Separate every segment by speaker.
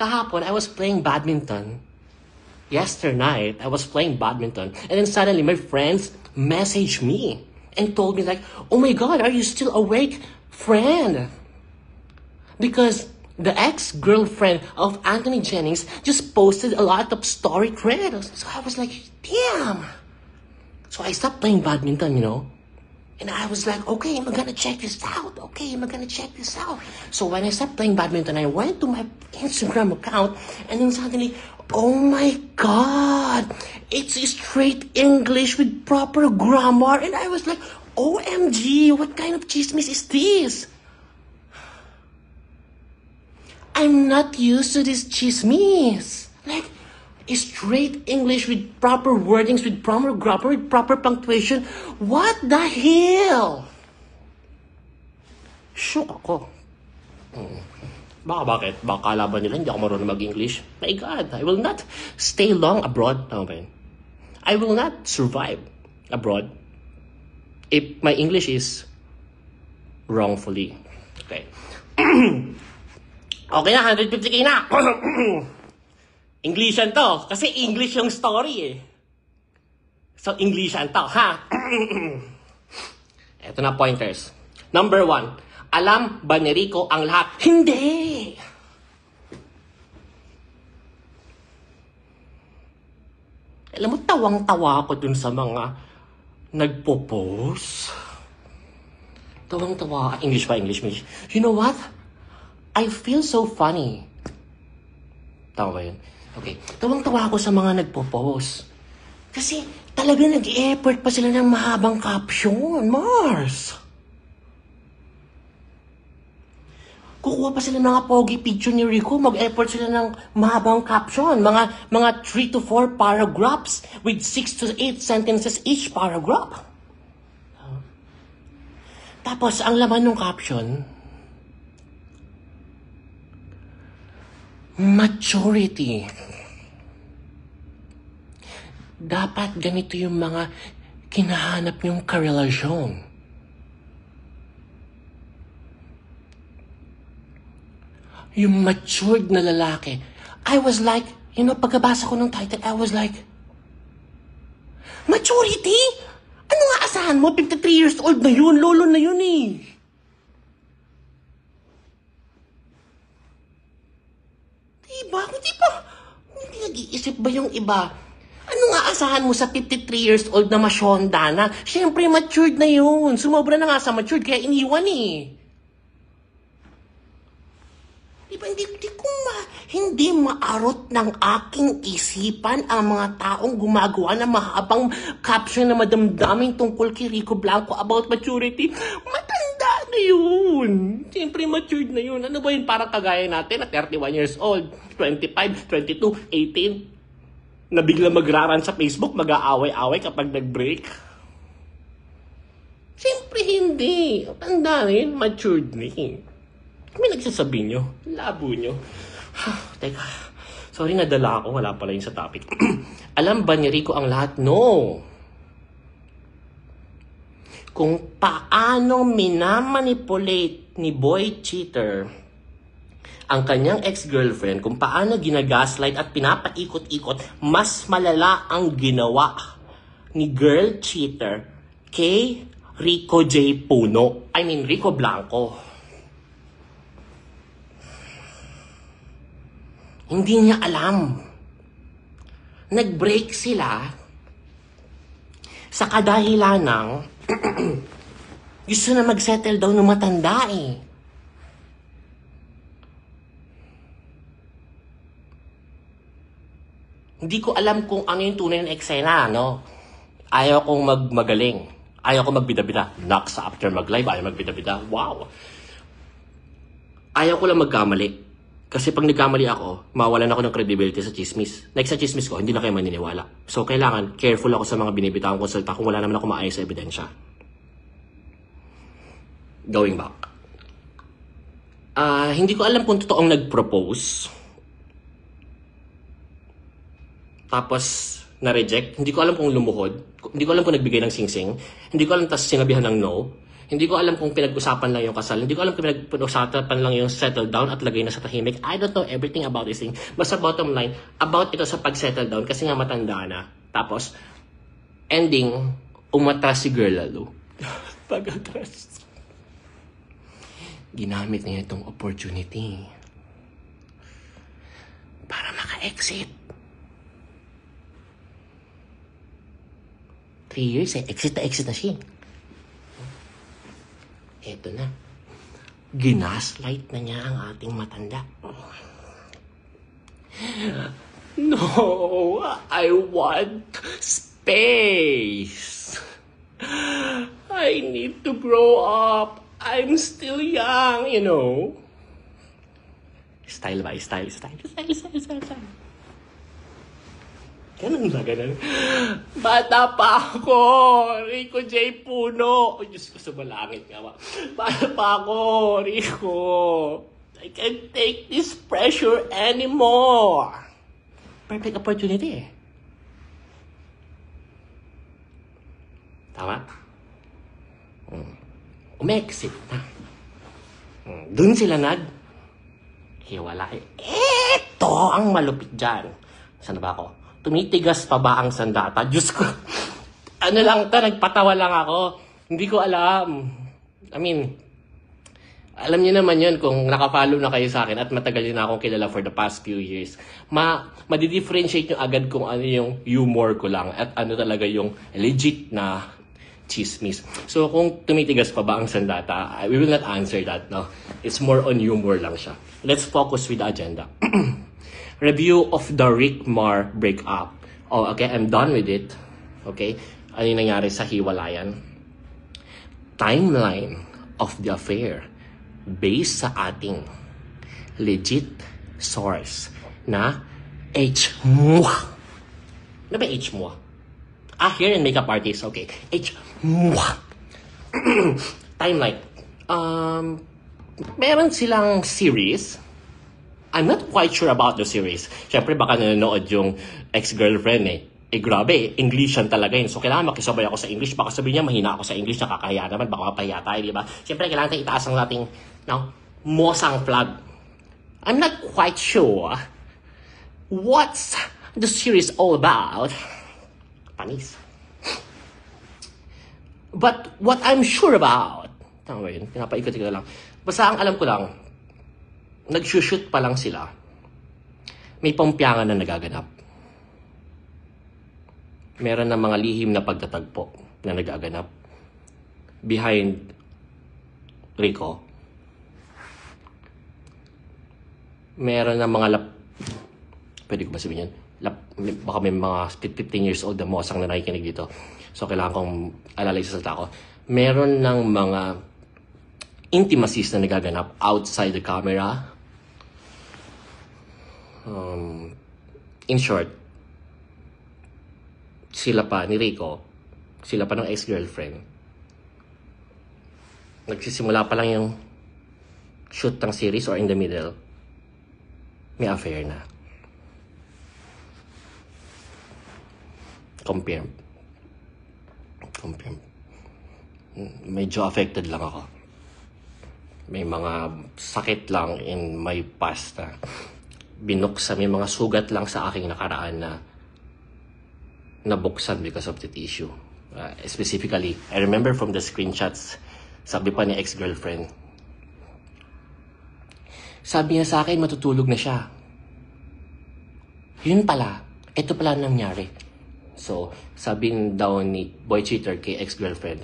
Speaker 1: kahapon, I was playing badminton. Yesterday night, I was playing badminton. And then suddenly, my friends messaged me and told me like, oh my God, are you still awake, friend? Because the ex-girlfriend of Anthony Jennings just posted a lot of story threads. So I was like, damn. So I stopped playing badminton, you know. And I was like, okay, I'm gonna check this out. So when I stopped playing badminton, I went to my Instagram account, and then suddenly, oh my God, it's straight English with proper grammar. And I was like, OMG, what kind of chismis is this? I'm not used to this chismis. Like, straight English with proper wordings, with proper grammar, with proper punctuation. What the hell? Shook ako. Bakit? Baka kala ba nila hindi ako marunong mag-English? My God, I will not stay long abroad. Okay. I will not survive abroad if my English is wrongfully. Okay. Okay na, 150k na. Englishan to. Kasi English yung story eh. So, Englishan to, ha? Eto na pointers. Number 1. Alam ba ni Rico ang lahat? Hindi! Alam mo, tawang-tawa ako dun sa mga nagpo-post. Tawang-tawa. English. You know what? I feel so funny. Tama ba yun? Okay. Tawang-tawa ako sa mga nagpo-post. Kasi talaga nag-e-effort pa sila ng mahabang caption, Mars. Kukuha pa sila ng mga pogi picture ni Rico, mag-effort sila ng mahabang caption. Mga 3 to 4 paragraphs with 6 to 8 sentences each paragraph. Tapos, ang laman ng caption, maturity. Dapat ganito yung mga kinahanap niyong karelasyon. Yung matured na lalaki. I was like, you know, pagkabasa ko ng title, I was like, maturity? Ano nga asahan mo? 53 years old na yun. Lolo na yun eh. Diba? Hindi nag-iisip ba yung iba? Ano nga asahan mo sa 53 years old na masyonda na? Siyempre, matured na yun. Sumobra na nga sa matured, kaya iniwan eh. Diba, hindi maarot ng aking isipan ang mga taong gumagawa ng mahabang caption na madamdaming tungkol kay Rico Blanco about maturity. Matanda na yun. Siyempre, matured na yun. Ano ba yun? Parang kagaya natin na 31 years old, 25, 22, 18, na bigla magraran sa Facebook, mag-aaway-aaway kapag nag-break. Siyempre, hindi. Tanda na yun, matured na yun. Kami nagsasabi nyo, labo nyo. Teka, sorry nadala ako, wala pala yun sa topic. Alam ba ni Rico ang lahat? No. Kung paano minamanipulate ni boy cheater ang kanyang ex-girlfriend, kung paano ginagaslight at pinapaikot-ikot, mas malala ang ginawa ni girl cheater kay Rico J. Puno. I mean, Rico Blanco. Hindi niya alam. Nag-break sila sa kadahilan ng gusto na mag-settle daw ng matanda eh. Hindi ko alam kung ano yung tunay na eksena, no? Ayaw kong magaling. Ayaw kong magbida-bida. Knocks after mag-live, ayaw magbida-bida. Wow! Ayaw ko lang magkamali. Kasi pag nagkamali ako, mawalan ako ng credibility sa chismis. Like sa chismis ko, hindi na kayo maniniwala. So, kailangan careful ako sa mga binibitawang konsulta kung wala naman ako maayos sa ebidensya. Going back. Hindi ko alam kung totoong nag-propose. Tapos, na-reject. Hindi ko alam kung lumuhod. Hindi ko alam kung nagbigay ng sing-sing. Hindi ko alam, tapos sinabihan ng no. Hindi ko alam kung pinag-usapan lang yung kasal. Hindi ko alam kung pinag-usapan lang yung settle down at lagay na sa tahimik. I don't know everything about this thing. Basta bottom line, about ito sa pag-settle down kasi nga matanda na. Tapos, ending, umatras si girl lalo. Pag-atras. Ginamit niya itong opportunity para maka-exit. 3 years exit na siya. Eto na. Ginaslight na niya ang ating matanda. No, I want space. I need to grow up. I'm still young, you know. Style ba? Style. Ganun ba, ganun? Bata pa ako! Rico J. Puno! Oh, Diyos ko, sumalangit nga ba? Bata pa ako, Rico! I can't take this pressure anymore! Perfect opportunity eh. Tama? Umexit na. Doon sila hiwalay. Eto ang malupit dyan. Saan ba ako? Tumitigas pa ba ang sandata? Diyos ko. Ano lang to, nagpatawa lang ako. Hindi ko alam. I mean, alam niyo naman yun kung nakafollow na kayo sa akin at matagal na akong kilala for the past few years. Madi-differentiate nyo agad kung ano yung humor ko lang at ano talaga yung legit na chismis. So, kung tumitigas pa ba ang sandata, we will not answer that, no? It's more on humor lang siya. Let's focus with the agenda. Review of the Rick Mar breakup. Oh, okay, I'm done with it. Okay? Ano yung nangyari sa hiwalayan? Timeline of the affair based sa ating legit source na H-MUA. Ano ba H-MUA? Hair and makeup artist. Okay. H-MUA. Timeline. Meron silang series. I'm not quite sure about the series. Siyempre, baka nanonood yung ex-girlfriend eh. Grabe, Englishan talaga yun. So, kailangan makisabay ako sa English. Baka sabihin niya, mahina ako sa English, nakakahiya naman, baka mapahiya tayo, di ba? Siyempre, kailangan tayo itaas ang ating, mosang flag. I'm not quite sure what's the series all about. Panis. But what I'm sure about, tama ba yun? Pinapaikot-ikot lang. Basta ang alam ko lang, nag-shoot pa lang sila, may pampyangan na nagaganap. Meron na mga lihim na pagtatagpo na nagaganap behind Rico. Meron na mga pwede ko ba sabihin yan? Baka may mga 15 years old na mosang na nakikinig dito. So, kailangan kong alalay sa salita ko. Meron ng mga intimacies na nagaganap outside the camera. In short, sila pa ni Rico, sila pa ng ex-girlfriend. Nagsisimula pa lang yung shoot ng series or in the middle, may affair na. Compare. Medyo affected lang ako. May mga sakit lang in my past na binuksan, may mga sugat lang sa aking nakaraan na nabuksan because of the issue. Specifically, I remember from the screenshots, sabi pa ni ex-girlfriend, sabi niya sa akin, matutulog na siya. Yun pala, ito pala nangyari. So, sabi daw ni boy cheater kay ex-girlfriend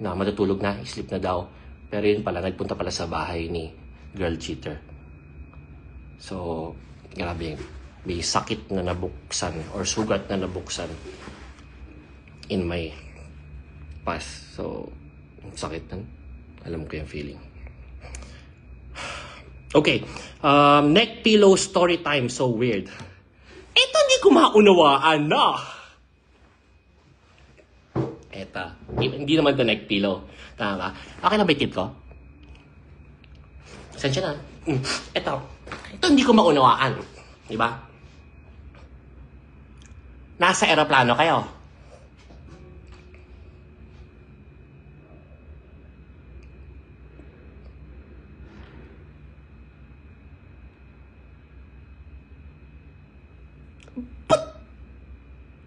Speaker 1: na matutulog na, sleep na daw. Pero yun pala, nagpunta pala sa bahay ni girl cheater. So, grabe, may sakit na nabuksan or sugat na nabuksan in my past. So, sakit na. Alam ko yung feeling. Okay, neck pillow story time. So weird. Ito hindi ko maunawaan na. Eta, hindi naman to neck pillow. Tama ba? Okay na ba yung tip ko? Sensya na. Ito hindi ko maunawaan. Diba? Nasa aeroplano kayo.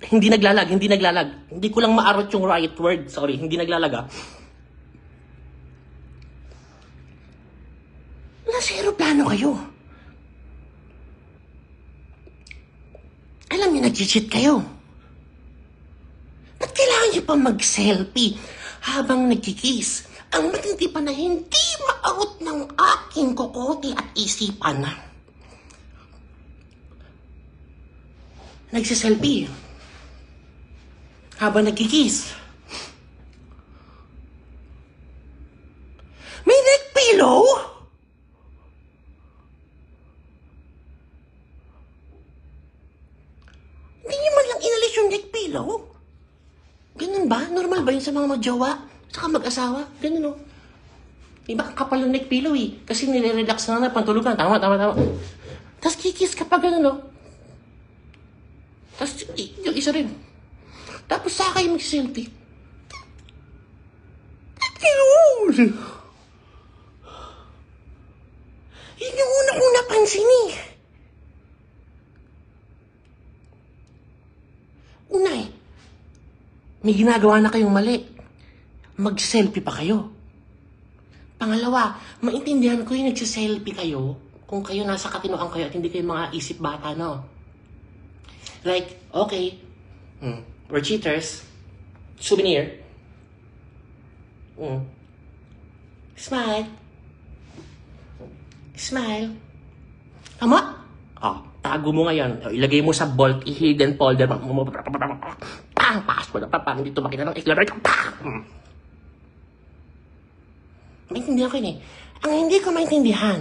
Speaker 1: Hindi naglalag, hindi naglalag. Hindi ko lang maarot yung right word. Sorry, hindi naglalag. Nasa aeroplano kayo. Alam niyo, nag-cheat kayo. Ba't kailangan niyo pa mag-selfie habang nagkikiss? Ang matindi pa na hindi maarot ng aking kokote at isipan. Nagsiselfie habang nagkikiss. May neck pillow? Hindi niyo man lang inalis yung neck pillow? Ganun ba? Normal ba yun sa mga magjowa? Saka mag-asawa? Ganun, no? Diba, ang kapal ng neck pillow eh. Kasi nire-relax na pantulugan. Tama. Tapos kikis ka pa ganun, no? Tapos yung isa rin. Tapos saka yung mag-selfie. Cute! Yun yung una kong napansin eh. Una eh, may ginagawa na kayong mali. Mag-selfie pa kayo. Pangalawa, maintindihan ko yung nagsiselfie kayo kung kayo nasa katinoan kayo at hindi kayo mga isip bata, no? Like, okay, we're cheaters. Souvenir. Smile. Smile. Tama? Tago mo ngayon. Ilagay mo sa vault, i-hidden folder. Pang! Password. Pang! Dito makita ng explorer. Pang! Maintindihan ko yun eh. Ang hindi ko maintindihan,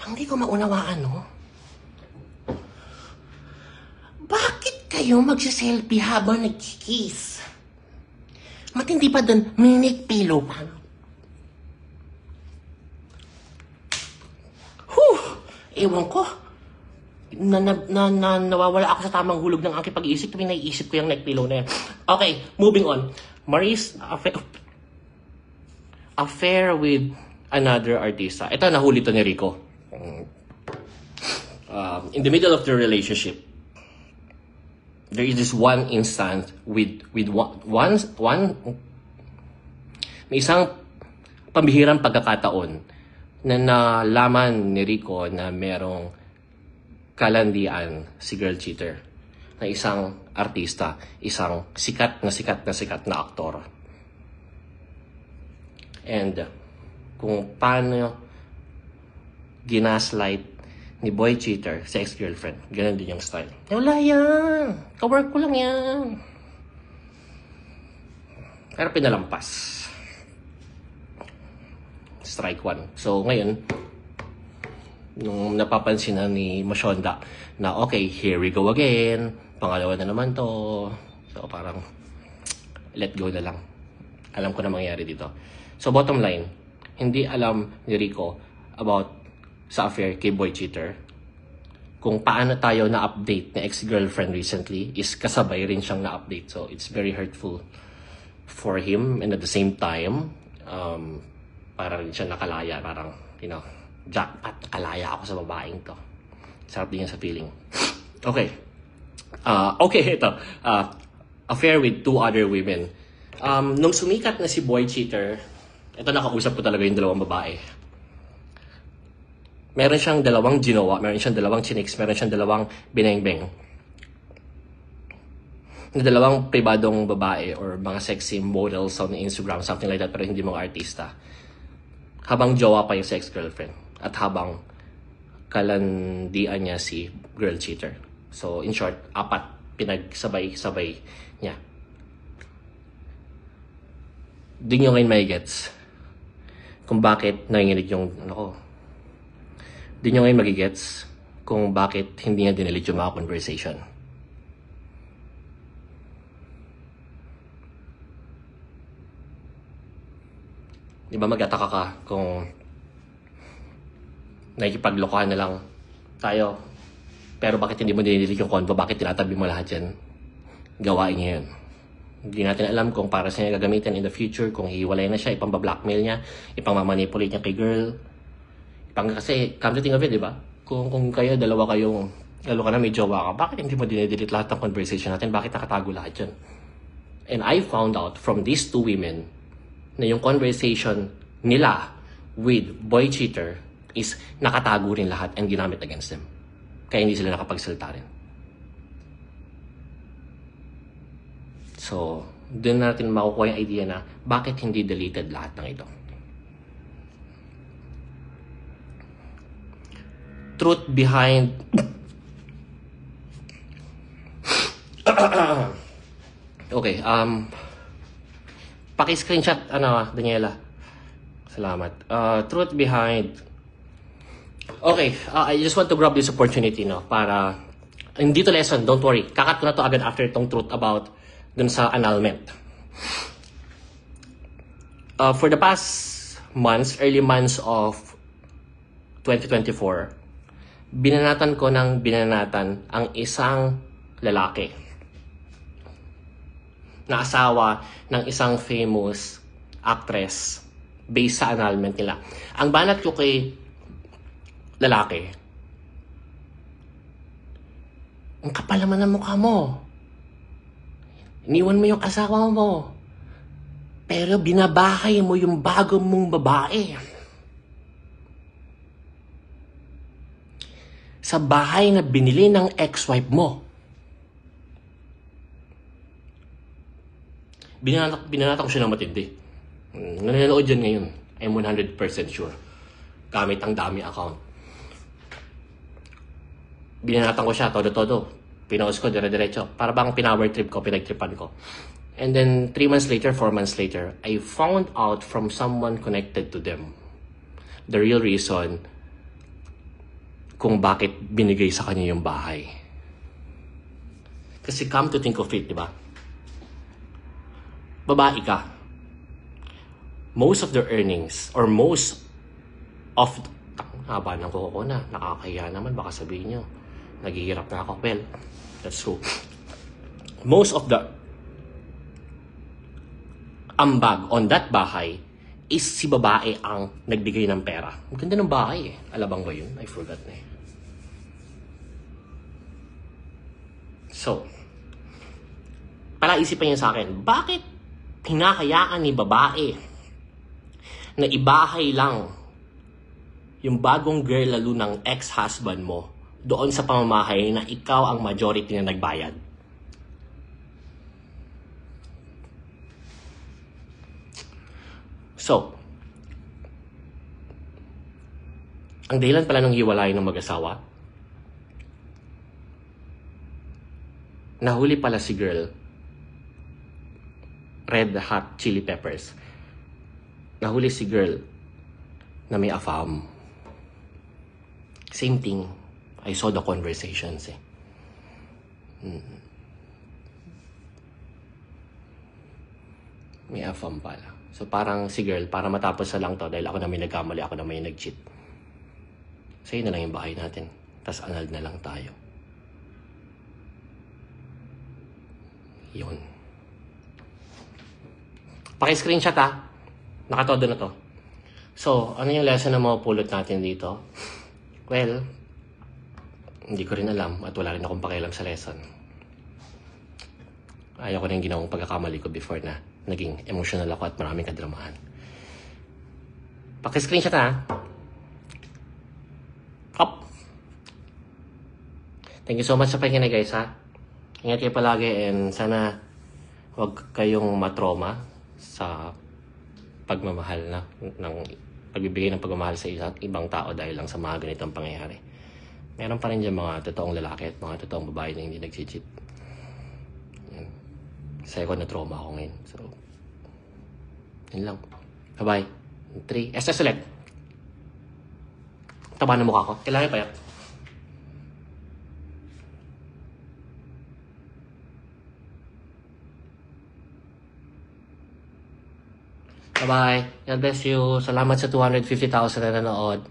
Speaker 1: ang hindi ko maunawaan, no? Bakit kayo magsiselfie habang nagkikiss? Matindi pa dun, may neck pillow pa. Ewan ko. Nawawala ako sa tamang hulog ng aking pag-iisip tuwing naiisip ko yung neck pillow na yan. Okay, moving on. Maris affair with another artista. Ito, nahuli to ni Rico. In the middle of the relationship, there is this one instance with one may isang pambihirang pagkakataon na nalaman ni Rico na merong kalandian si girl cheater na isang artista, isang sikat na aktor. And kung paano ginaslight ni boy cheater sa ex-girlfriend, ganun din yung style. Wala yan! Kawork ko lang yan! Pero pinalampas. Strike one. So ngayon, nung napapansin na ni Mashonda na okay, here we go again, pangalawa na naman to, so parang let go na lang. Alam ko na mangyayari dito. So bottom line, hindi alam ni Rico about sa affair kay boy cheater. Kung paano tayo na-update na ex-girlfriend recently is kasabay rin siyang na-update. So it's very hurtful for him, and at the same time, parang siya nakalaya, parang, jackpot, nakalaya ako sa babaeng to. Sarap din yan sa feeling. Okay. Ito. Affair with two other women. Nung sumikat na si boy cheater, ito nakausap ko talaga yung dalawang babae. Meron siyang dalawang ginawa, meron siyang dalawang chiniks, meron siyang dalawang binengbeng. Na dalawang pribadong babae or mga sexy models on Instagram, something like that, pero hindi mga artista. Habang jowa pa yung ex-girlfriend at habang kalandian niya si girl cheater. So, in short, 4 pinagsabay-sabay niya. Di nyo ngayon may gets kung bakit nanginginig yung di nyo ngayon magigets kung bakit hindi niya dinilig yung mga conversation. Di ba mag-ataka ka kung nakikipaglokohan na lang tayo, pero bakit hindi mo dinilig yung convo? Bakit tinatabi mo lahat yan? Gawain niya yun. Hindi natin alam kung para sa niya gagamitin in the future, kung hiwalay na siya, ipang-blackmail niya, ipang-manipulate niya kay girl. Kasi, come to think of it, di ba? Kung kayo, dalawa kayong Lalo ka na may jowa ka, bakit hindi mo dinedelete lahat ng conversation natin? Bakit nakatago lahat yan? And I found out from these two women na yung conversation nila with boy cheater is nakatago rin lahat and ginamit against them. Kaya hindi sila nakapagsalita rin. So, doon natin makukuha yung idea na bakit hindi deleted lahat ng ito. Truth behind... Okay, paki-screenshot, Daniela. Salamat. Truth behind... Okay, I just want to grab this opportunity, para... Hindi to lesson, don't worry. Kakat ko na to agad after itong truth about dun sa annulment. For the past months, early months of 2024, binanatan ko ng binanatan ang isang lalaki na asawa ng isang famous actress based sa annulment nila. Ang banat ko kay lalaki, ang kapal naman ng mukha mo. Iniwan mo yung asawa mo. Pero binabahay mo yung bago mong babae. Sa bahay na binili ng ex-wife mo. Binanata ko siya ng matindi. Nanonood dyan ngayon. I'm 100% sure. Gamit ang dami account. Binanatan ko siya, todo-todo. Pinost ko, dire-diretso. Para bang pinower trip ko, pinagtripan ko. And then, 3 months later, 4 months later, I found out from someone connected to them the real reason kung bakit binigay sa kanya yung bahay. Kasi come to think of it, di ba? Babae ka. Most of their earnings, or most of... Haba ng kuko na. Nakakahiya naman, baka sabihin nyo. Naghihirap na ako. Well, that's true. Most of the ambag on that bahay is si babae ang nagbigay ng pera. Ang ganda ng bahay eh. Alabang ba yun? I forgot na eh. So, palaisipan niya sa akin, bakit hinahayaan ni babae na ibahay lang yung bagong girl lalo ng ex-husband mo doon sa pamamahay na ikaw ang majority na nagbayad? So, ang dahilan pala ng hiwalay ng mag-asawa, nahuli pala si girl, red hot chili peppers. Nahuli si girl na may AFAM. Same thing. I saw the conversations eh. May AFAM pala. So parang si girl, para matapos na lang to dahil ako na may nagkamali, ako na may nag-cheat. So yun na lang yung bahay natin. Tapos anal na lang tayo. Yun. Paki-screenshot ha. Nakatodo na to. So, ano yung lesson na mapupulot natin dito? Well, hindi ko rin alam at wala rin akong pakialam sa lesson. Ayaw ko na yung ginawang pagkakamali ko before na naging emotional ako at maraming kadramahan. Paki-screenshot ha. Hop! Thank you so much sa pakikinig guys ha. Ingat kayo palagi and sana huwag kayong matroma sa pagmamahal na ng pagbibigay ng pagmamahal sa ibang tao dahil lang sa mga ganitong pangyayari. Meron pa rin dyan mga totoong lalaki at mga totoong babae na hindi nag-cheat. Kasi ako na-trauma ako ngayon. So, yun lang. Bye-bye. 3. SS ulit. Taba na mukha ko. Kailangan pa yan. Bye-bye. God bless you. Salamat sa 250,000 na nanood.